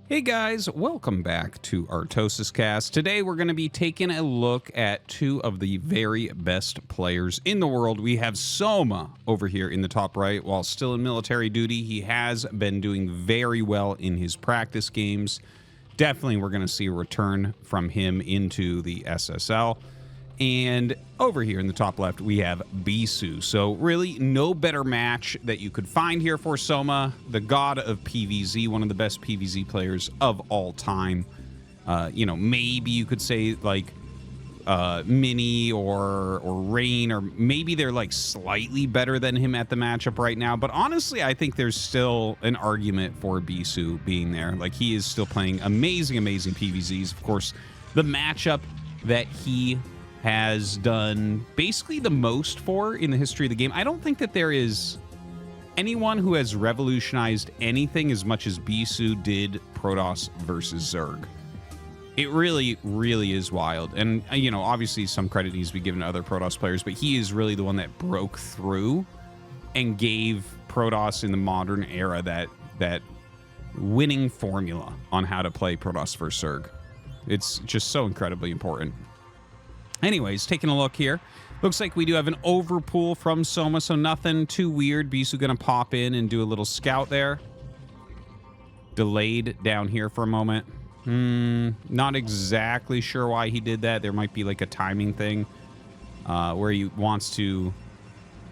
Hey guys, welcome back to ArtosisCasts. Today we're going to be taking a look at two of the very best players in the world. We have Soma over here in the top right. While still in military duty, he has been doing very well in his practice games. Definitely we're going to see a return from him into the SSL. And over here in the top left, we have Bisu. So really no better match that you could find here for Soma, the god of PvZ, one of the best PvZ players of all time. Maybe you could say like Mini or Rain, or maybe they're like slightly better than him at the matchup right now. But honestly, I think there's still an argument for Bisu being there. Like, he is still playing amazing PvZs. Of course, the matchup that he has done basically the most for in the history of the game. I don't think that there is anyone who has revolutionized anything as much as Bisu did Protoss versus Zerg. It really, really is wild. And, obviously some credit needs to be given to other Protoss players, but he is really the one that broke through and gave Protoss in the modern era that winning formula on how to play Protoss versus Zerg. It's just so incredibly important. Anyways, taking a look here. Looks like we do have an overpool from Soma, so nothing too weird. Bisu gonna pop in and do a little scout there. Delayed down here for a moment. Not exactly sure why he did that. There might be like a timing thing where he wants to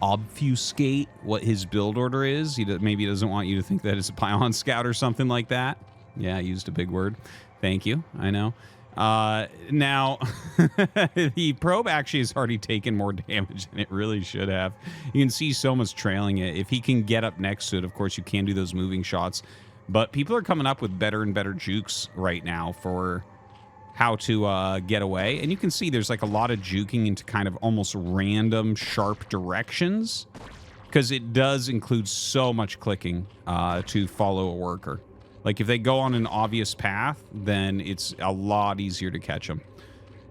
obfuscate what his build order is. Maybe he doesn't want you to think that it's a pylon scout or something like that. Yeah, I used a big word. Thank you. I know. Now the probe actually has already taken more damage than it really should have. You can see Soma's trailing it. If he can get up next to it, of course you can do those moving shots, but people are coming up with better and better jukes right now for how to get away. And you can see there's like a lot of juking into kind of almost random sharp directions, because it does include so much clicking to follow a worker. Like, if they go on an obvious path, then it's a lot easier to catch them.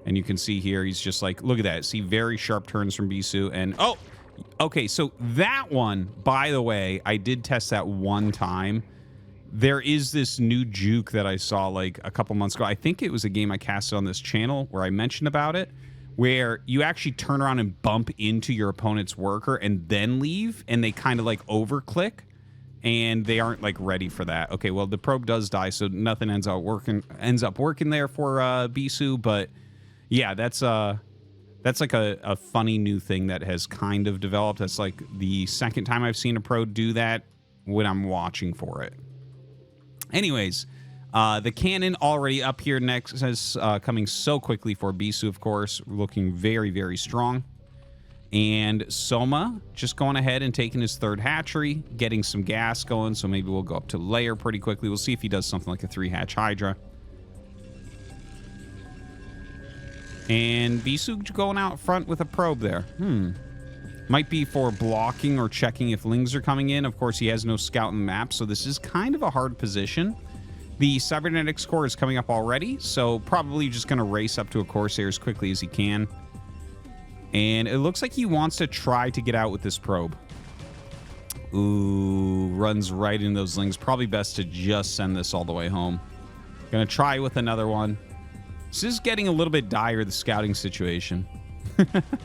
And you can see here, he's just like, look at that. See, very sharp turns from Bisu. And, oh, okay, so that one, by the way, I did test that one time. There is this new juke that I saw like a couple months ago. I think it was a game I casted on this channel where I mentioned about it, where you actually turn around and bump into your opponent's worker and then leave, and they kind of like over-click. And they aren't like ready for that. Okay, well, the probe does die, so nothing ends up working there for Bisu. But yeah, that's like a funny new thing that has kind of developed. That's like the second time I've seen a pro do that when I'm watching for it. Anyways, the cannon already up here next is coming so quickly for Bisu, of course, looking very, very strong. And Soma just going ahead and taking his third hatchery, getting some gas going, so maybe we'll go up to layer pretty quickly. We'll see if he does something like a 3-hatch Hydra. And Bisu going out front with a probe there. Might be for blocking or checking if lings are coming in. Of course, he has no scout in the map, so this is kind of a hard position. The cybernetics core is coming up already, so probably just going to race up to a Corsair as quickly as he can. And it looks like he wants to try to get out with this probe. Ooh, runs right into those lings. Probably best to just send this all the way home. Gonna try with another one. This is getting a little bit dire, the scouting situation.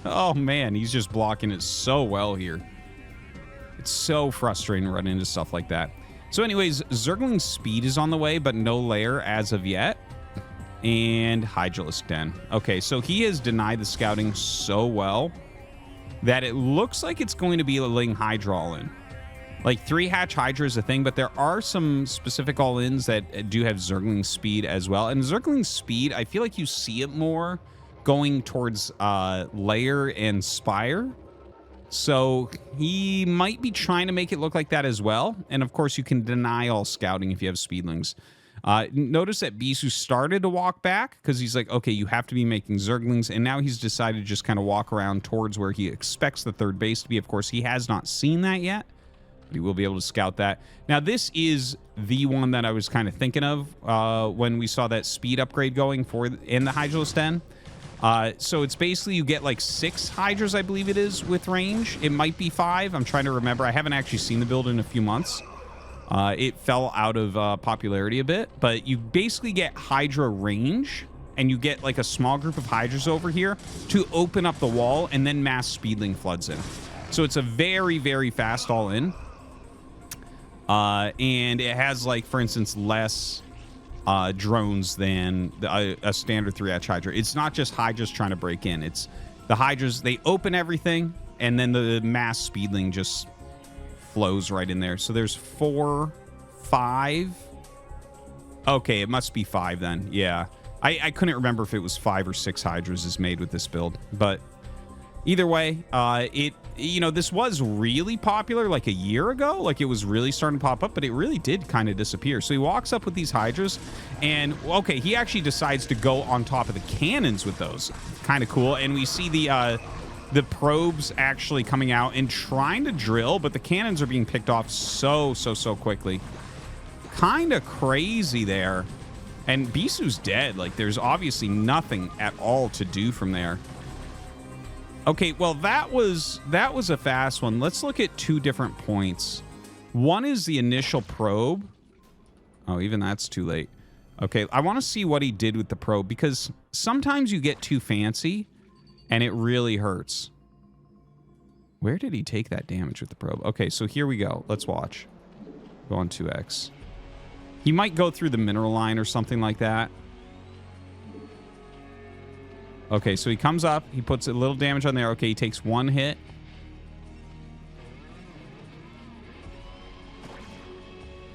Oh man, he's just blocking it so well here. It's so frustrating to run into stuff like that. So anyways, Zergling's speed is on the way, but no layer as of yet. And Hydralisk Den. Okay, so he has denied the scouting so well that it looks like it's going to be a Ling Hydra all-in. Like, 3-hatch Hydra is a thing, but there are some specific all-ins that do have Zergling speed as well. And Zergling speed, I feel like you see it more going towards Layer and Spire. So he might be trying to make it look like that as well. And of course, you can deny all scouting if you have Speedlings. Notice that Bisu started to walk back because he's like, okay, you have to be making Zerglings, and now he's decided to just kind of walk around towards where he expects the third base to be. Of course, he has not seen that yet, but he will be able to scout that. Now, this is the one that I was kind of thinking of when we saw that speed upgrade going in the Hydralisk Den. So it's basically you get like 6 Hydras, I believe it is, with range. It might be 5. I'm trying to remember. I haven't actually seen the build in a few months. It fell out of popularity a bit, but you basically get Hydra range, and you get like a small group of Hydras over here to open up the wall, and then mass speedling floods in. So it's a very, very fast all-in. And it has, like, for instance, less drones than a standard 3-hatch Hydra. It's not just Hydras trying to break in. It's the Hydras, they open everything, and then the mass speedling just flows right in there. So there's 4, 5. Okay, it must be 5 then. Yeah. I couldn't remember if it was 5 or 6 Hydras is made with this build. But either way, this was really popular like a year ago. Like, it was really starting to pop up, but it really did kind of disappear. So he walks up with these Hydras, and, okay, he actually decides to go on top of the cannons with those. Kind of cool. And we see the probes actually coming out and trying to drill, but the cannons are being picked off so quickly. Kind of crazy there. And Bisu's dead. Like, there's obviously nothing at all to do from there. Okay, well, that was a fast one. Let's look at 2 different points. One is the initial probe. Oh, even that's too late. Okay, I want to see what he did with the probe, because sometimes you get too fancy, and it really hurts. Where did he take that damage with the probe? Okay, so here we go. Let's watch. Go on 2x. He might go through the mineral line or something like that. Okay, so he comes up. He puts a little damage on there. Okay, he takes 1 hit.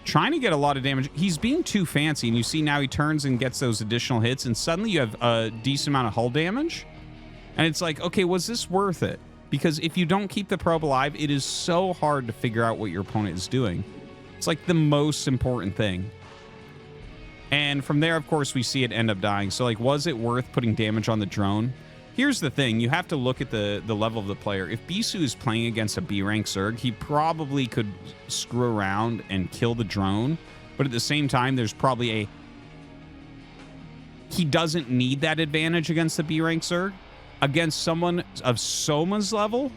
Trying to get a lot of damage. He's being too fancy, and you see now he turns and gets those additional hits, and suddenly you have a decent amount of hull damage. And it's like, okay, was this worth it? Because if you don't keep the probe alive, it is so hard to figure out what your opponent is doing. It's like the most important thing. And from there, of course, we see it end up dying. So, like, was it worth putting damage on the drone? Here's the thing. You have to look at the level of the player. If Bisu is playing against a B-rank Zerg, he probably could screw around and kill the drone. But at the same time, there's probably he doesn't need that advantage against the B-rank Zerg. Against someone of Soma's level,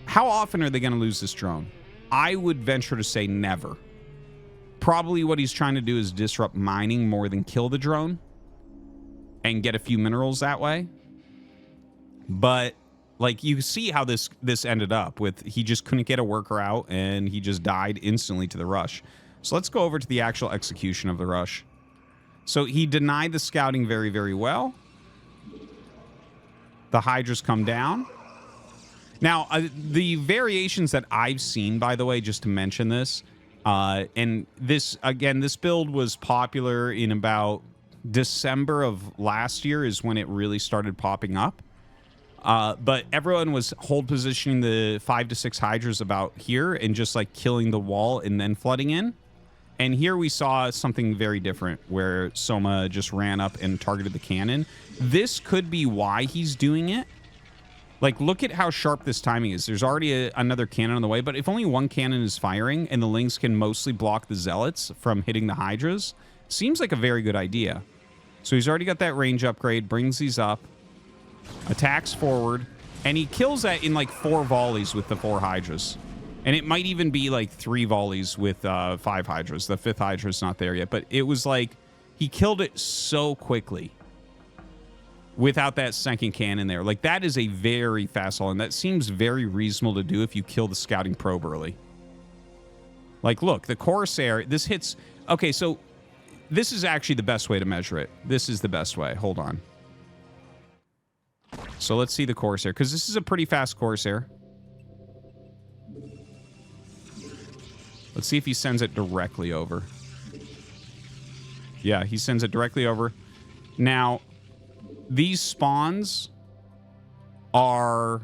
how often are they going to lose this drone? I would venture to say never. Probably what he's trying to do is disrupt mining more than kill the drone and get a few minerals that way. But, like, you see how this ended up with he just couldn't get a worker out, and he just died instantly to the rush. So let's go over to the actual execution of the rush. So he denied the scouting very, very well. The Hydras come down. Now, the variations that I've seen, by the way, just to mention this, and this, again, this build was popular in about December of last year is when it really started popping up. But everyone was hold positioning the 5 to 6 Hydras about here and just, like, killing the wall and then flooding in. And here we saw something very different where Soma just ran up and targeted the cannon. This could be why he's doing it. Like, look at how sharp this timing is. There's already another cannon on the way, but if only one cannon is firing and the Lynx can mostly block the Zealots from hitting the Hydras, seems like a very good idea. So he's already got that range upgrade, brings these up, attacks forward, and he kills that in, like, 4 volleys with the 4 Hydras. And it might even be, like, 3 volleys with 5 Hydras. The 5th Hydra's not there yet, but it was like he killed it so quickly without that second cannon there. Like, that is a very fast haul, and that seems very reasonable to do if you kill the scouting probe early. Like, look, the Corsair, this hits... Okay, so this is actually the best way to measure it. This is the best way. Hold on. So let's see the Corsair, because this is a pretty fast Corsair. Let's see if he sends it directly over. Yeah, he sends it directly over. Now, these spawns are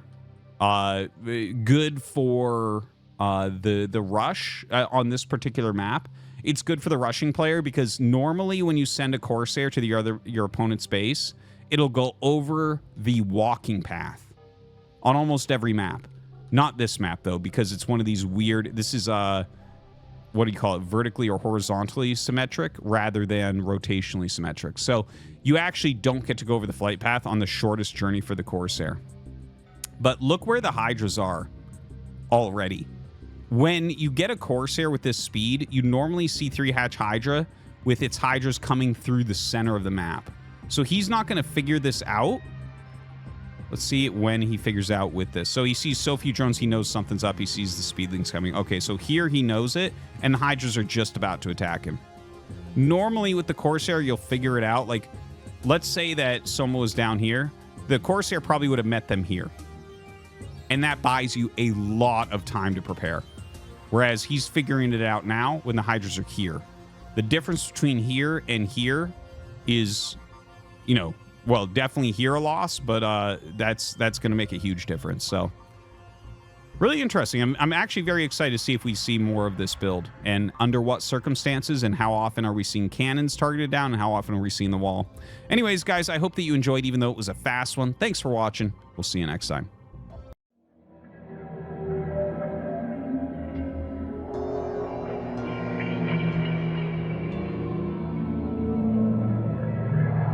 good for the rush on this particular map. It's good for the rushing player because normally when you send a Corsair to your opponent's base, it'll go over the walking path on almost every map. Not this map, though, because it's one of these weird... This is, what do you call it? Vertically or horizontally symmetric rather than rotationally symmetric. So you actually don't get to go over the flight path on the shortest journey for the Corsair. But look where the Hydras are already. when you get a Corsair with this speed, you normally see 3-hatch Hydra with its Hydras coming through the center of the map. So he's not going to figure this out. Let's see when he figures out with this. So he sees so few drones, he knows something's up. He sees the speedlings coming. Okay, so here he knows it, and the Hydras are just about to attack him. Normally with the Corsair, you'll figure it out. Like, let's say that Soma was down here. The Corsair probably would have met them here. And that buys you a lot of time to prepare. Whereas he's figuring it out now when the Hydras are here. The difference between here and here is, you know, well, definitely here a loss, but that's going to make a huge difference. So really interesting. I'm actually very excited to see if we see more of this build and under what circumstances and how often are we seeing cannons targeted down and how often are we seeing the wall. Anyways, guys, I hope that you enjoyed, even though it was a fast one. Thanks for watching. We'll see you next time.